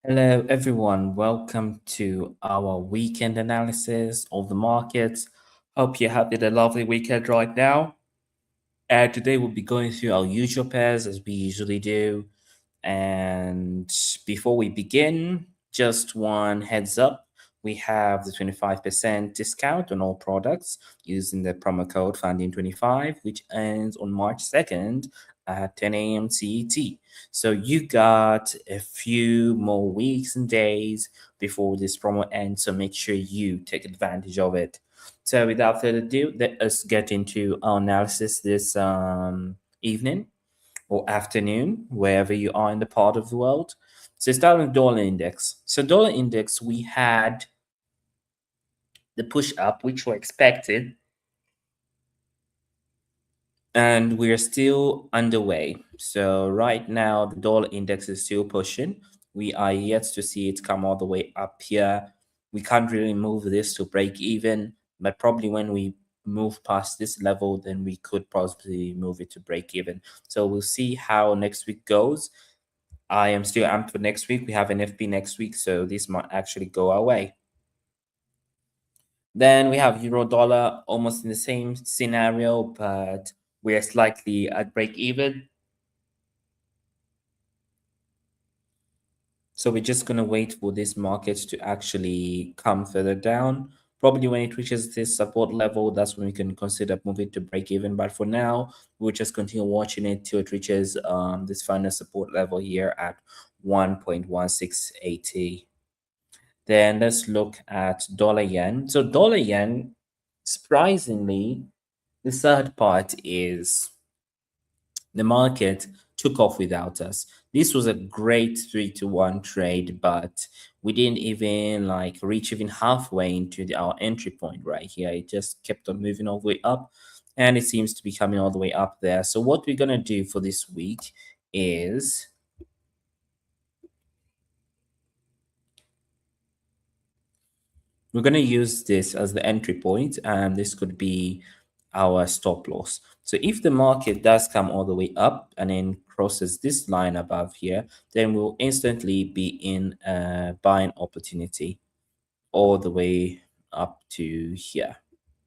Hello, everyone. Welcome to our weekend analysis of the markets. Hope you're having a lovely weekend right now. And today we'll be going through our usual pairs as we usually do. And before we begin, just one heads up. We have the 25% discount on all products using the promo code FUNDING25, which ends on March 2nd at 10 a.m. CET. So you got a few more weeks and days before this promo ends, so make sure you take advantage of it. So without further ado, let us get into our analysis this evening or afternoon, wherever you are in the part of the world. So starting with dollar index. So dollar index, we had the push up, which were expected, and we're still underway. So right now, the dollar index is still pushing. We are yet to see it come all the way up here. We can't really move this to break even, but probably when we move past this level, then we could possibly move it to break even. So we'll see how next week goes. I am still amped for next week. We have an FP next week, so this might actually go our way. Then we have euro dollar, almost in the same scenario, but we're slightly at break even. So we're just going to wait for this market to actually come further down. Probably when it reaches this support level, that's when we can consider moving to break even. But for now, we'll just continue watching it till it reaches this final support level here at 1.1680. Then let's look at dollar yen. So dollar yen, surprisingly, the sad part is the market took off without us. This was a great 3-to-1 trade, but we didn't even reach even halfway into our entry point right here. It just kept on moving all the way up, and it seems to be coming all the way up there. So what we're gonna do for this week is we're going to use this as the entry point, and this could be our stop loss. So if the market does come all the way up and then crosses this line above here, then we'll instantly be in a buying opportunity all the way up to here.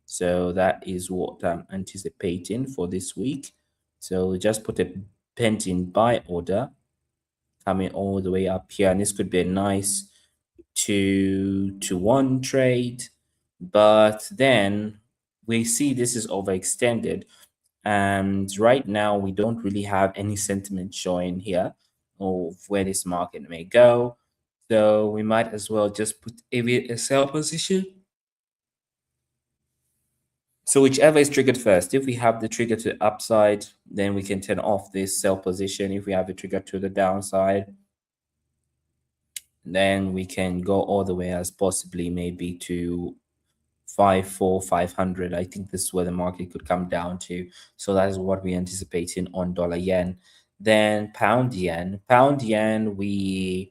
So that is what I'm anticipating for this week. So just put a pending buy order coming all the way up here, and this could be a nice 2-to-1 trade, but then we see this is overextended, and right now we don't really have any sentiment showing here of where this market may go. So we might as well just put a sell position. So whichever is triggered first. If we have the trigger to the upside, then we can turn off this sell position. If we have a trigger to the downside, then we can go all the way as possibly maybe to 500. I think this is where the market could come down to. So that is what we're anticipating on dollar yen. Then pound yen. Pound yen, we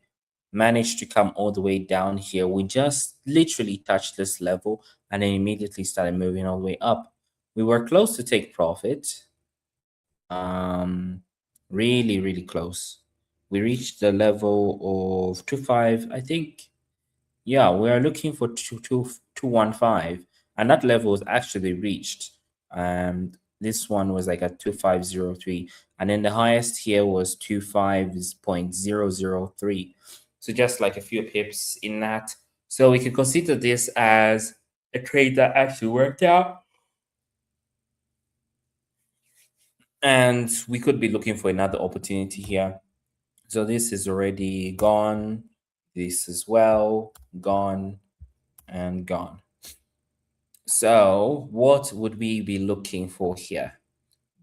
managed to come all the way down here. We just literally touched this level and then immediately started moving all the way up. We were close to take profit. Really, really close. We reached the level of 25, I think. Yeah, we are looking for 215, and that level was actually reached. This one was like at 2503, and then the highest here was 25.003. So just like a few pips in that. So we can consider this as a trade that actually worked out. And we could be looking for another opportunity here. So this is already gone. This as well, gone and gone. So what would we be looking for here?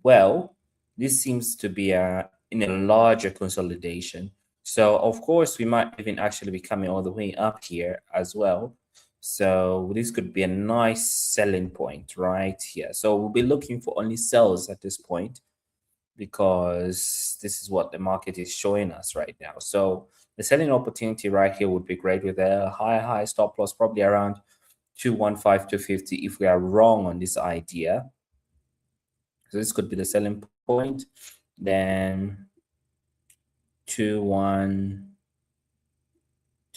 Well, this seems to be in a larger consolidation. So of course, we might even actually be coming all the way up here as well. So this could be a nice selling point right here. So we'll be looking for only sells at this point, because this is what the market is showing us right now. So the selling opportunity right here would be great with a high stop loss, probably around 215 to 50 if we are wrong on this idea. So this could be the selling point. Then 21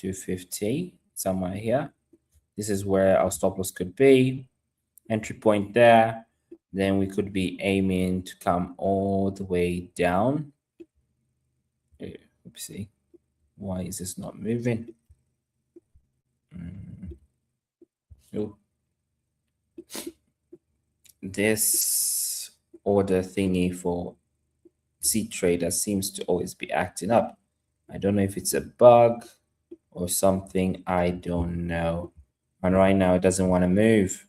250, somewhere here. This is where our stop loss could be. Entry point there. Then we could be aiming to come all the way down. Oopsie. Why is this not moving? Oh. This order thingy for C trader seems to always be acting up. I don't know if it's a bug or something. I don't know. And right now it doesn't want to move,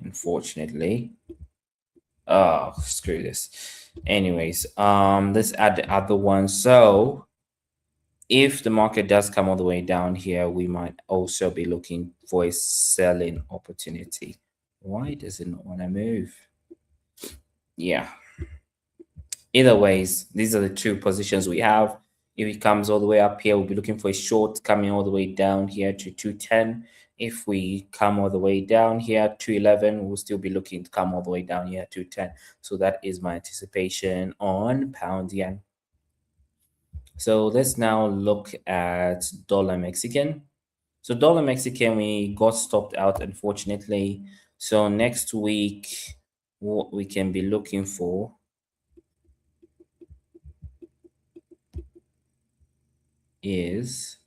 unfortunately. Oh, screw this. Anyways, let's add the other one. So if the market does come all the way down here, we might also be looking for a selling opportunity. Why does it not want to move? Yeah. Either ways, these are the two positions we have. If it comes all the way up here, we'll be looking for a short coming all the way down here to 210. If we come all the way down here, 211, we'll still be looking to come all the way down here, 210. So that is my anticipation on pound yen. So let's now look at dollar Mexican. So dollar Mexican, we got stopped out, unfortunately. So next week, what we can be looking for is,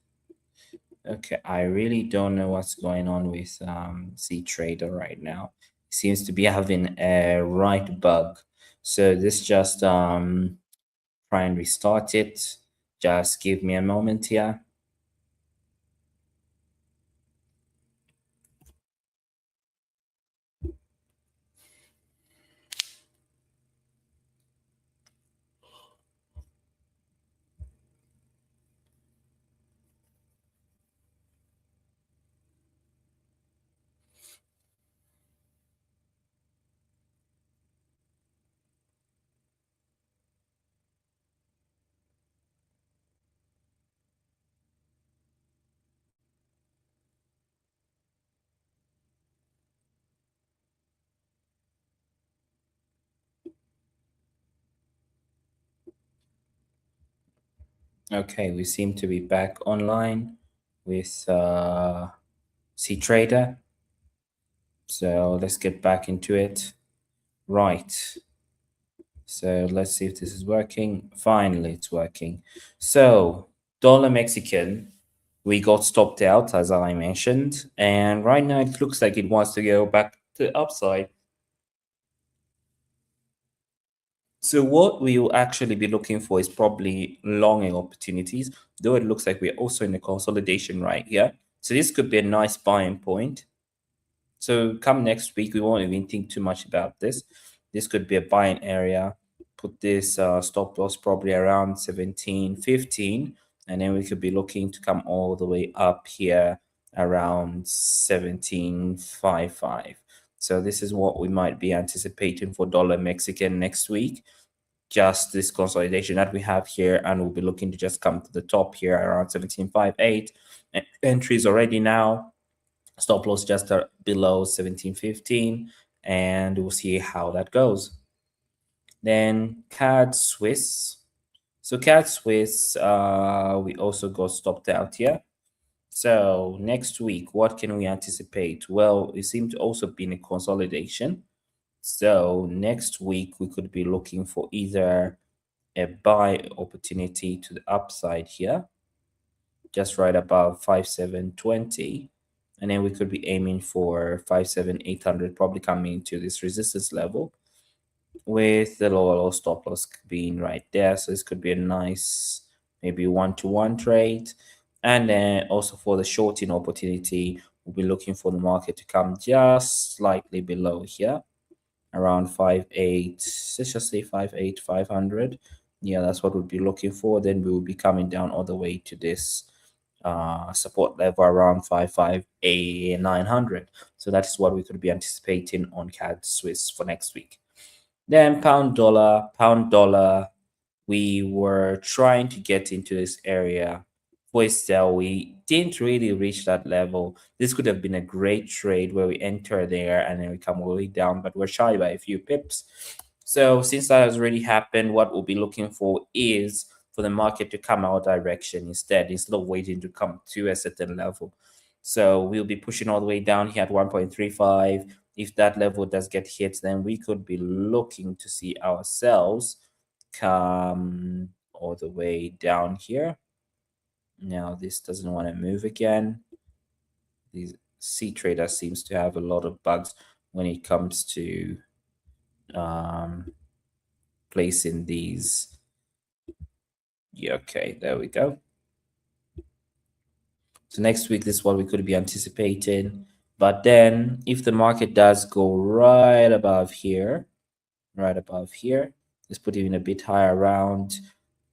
okay, I really don't know what's going on with C Trader right now. It seems to be having a right bug. So this just try and restart it. Just give me a moment here. Okay, we seem to be back online with C Trader. So let's get back into it. Right. So let's see if this is working. Finally, it's working. So dollar Mexican, we got stopped out, as I mentioned. And right now it looks like it wants to go back to the upside. So what we will actually be looking for is probably longing opportunities, though it looks like we're also in a consolidation right here. So this could be a nice buying point. So come next week, we won't even think too much about this. This could be a buying area. Put this stop loss probably around 17.15, and then we could be looking to come all the way up here around 17.55. So this is what we might be anticipating for dollar Mexican next week. Just this consolidation that we have here, and we'll be looking to just come to the top here around 17.58. Entries already now. Stop loss just below 17.15, and we'll see how that goes. Then CAD Swiss. So CAD Swiss, we also got stopped out here. So next week, what can we anticipate? Well, it seemed to also be in a consolidation. So next week, we could be looking for either a buy opportunity to the upside here, just right above 5,720. And then we could be aiming for 5,700, probably coming to this resistance level with the lower stop loss being right there. So this could be a nice, maybe 1-to-1 trade. And then also for the shorting opportunity, we'll be looking for the market to come just slightly below here, around 5.8, let's just say 5.8, 500. Yeah, that's what we'll be looking for. Then we will be coming down all the way to this support level around 5.5, 900. So that's what we could be anticipating on CAD Swiss for next week. Then pound dollar, we were trying to get into this area for a sell. We didn't really reach that level. This could have been a great trade where we enter there and then we come all the way down, but we're shy by a few pips. So since that has already happened, what we'll be looking for is for the market to come our direction instead of waiting to come to a certain level. So we'll be pushing all the way down here at 1.35. If that level does get hit, then we could be looking to see ourselves come all the way down here. Now this doesn't want to move again. The C trader seems to have a lot of bugs when it comes to placing these. Yeah, okay, there we go. So next week, this is what we could be anticipating. But then if the market does go right above here, let's put it in a bit higher, around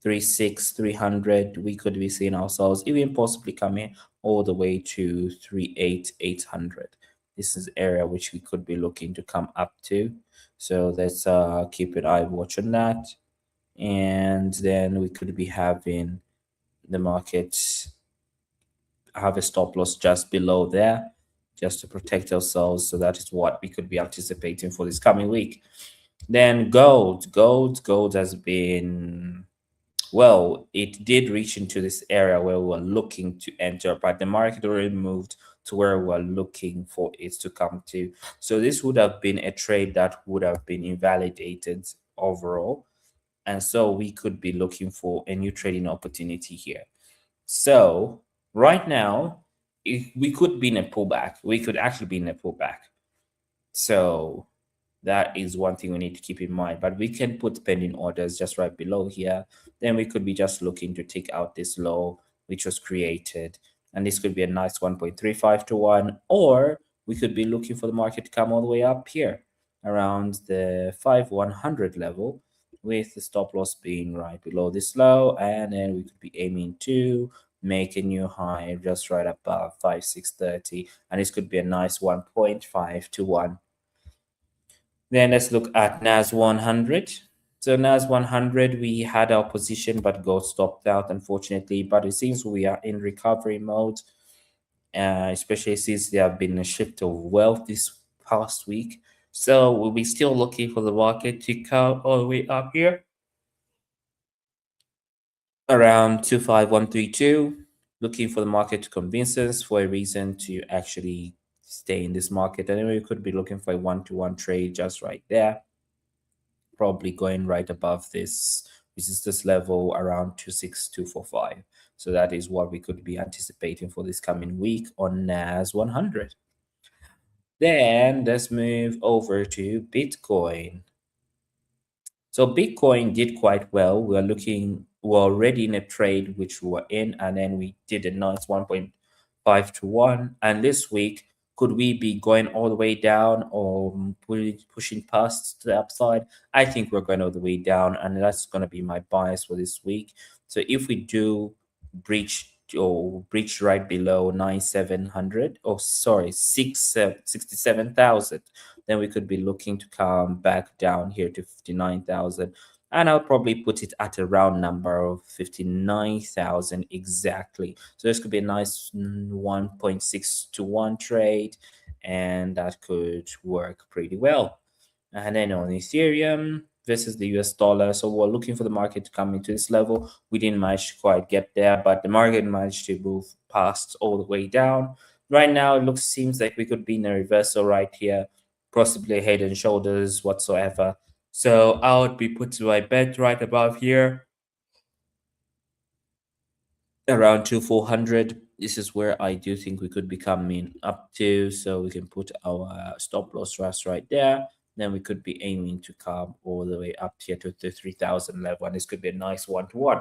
300, we could be seeing ourselves even possibly coming all the way to 800. This is area which we could be looking to come up to. So let's keep an eye watch on that. And then we could be having the market have a stop loss just below there, just to protect ourselves. So that is what we could be anticipating for this coming week. Then gold has been, well, it did reach into this area where we were looking to enter, but the market already moved to where we're looking for it to come to. So this would have been a trade that would have been invalidated overall. And so we could be looking for a new trading opportunity here. So right now, we could be in a pullback. We could actually be in a pullback. So that is one thing we need to keep in mind. But we can put pending orders just right below here. Then we could be just looking to take out this low which was created. And this could be a nice 1.35 to 1. Or we could be looking for the market to come all the way up here around the 5100 level, with the stop loss being right below this low. And then we could be aiming to make a new high just right above 5630. And this could be a nice 1.5 to 1. Then let's look at NAS 100. So NAS 100, we had our position but got stopped out, unfortunately. But it seems we are in recovery mode, especially since there have been a shift of wealth this past week. So we'll be still looking for the market to come all the way up here around 25132. Looking for the market to convince us for a reason to actually stay in this market. Anyway, we could be looking for a one-to-one trade just right there, probably going right above this resistance level around 26245. So that is what we could be anticipating for this coming week on NAS 100. Then let's move over to Bitcoin. So Bitcoin did quite well. We're already in a trade which we were in, and then we did a nice 1.5 to 1. And this week, could we be going all the way down or pushing past the upside? I think we're going all the way down, and that's going to be my bias for this week. So if we do breach right below 9,700, oh sorry, 67,000, then we could be looking to come back down here to 59,000. And I'll probably put it at a round number of 59,000 exactly. So this could be a nice 1.6 to 1 trade, and that could work pretty well. And then on Ethereum versus the US dollar, so we're looking for the market to come into this level. We didn't manage to quite get there, but the market managed to move past all the way down. Right now, it seems like we could be in a reversal right here, possibly head and shoulders whatsoever. So I would be putting my bet right above here around 2,400. This is where I do think we could be coming up to. So we can put our stop loss right there. Then we could be aiming to come all the way up here to the 3,000 level. And this could be a nice one-to-one.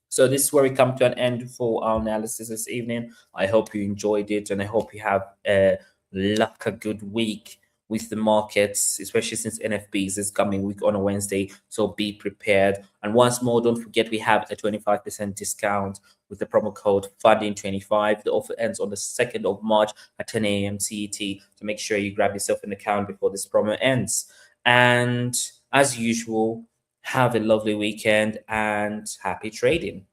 So this is where we come to an end for our analysis this evening. I hope you enjoyed it, and I hope you have a good week with the markets, especially since NFBs is coming week on a Wednesday. So be prepared. And once more, don't forget we have a 25% discount with the promo code funding25. The offer ends on the 2nd of March at 10 AM CET. So make sure you grab yourself an account before this promo ends. And as usual, have a lovely weekend and happy trading.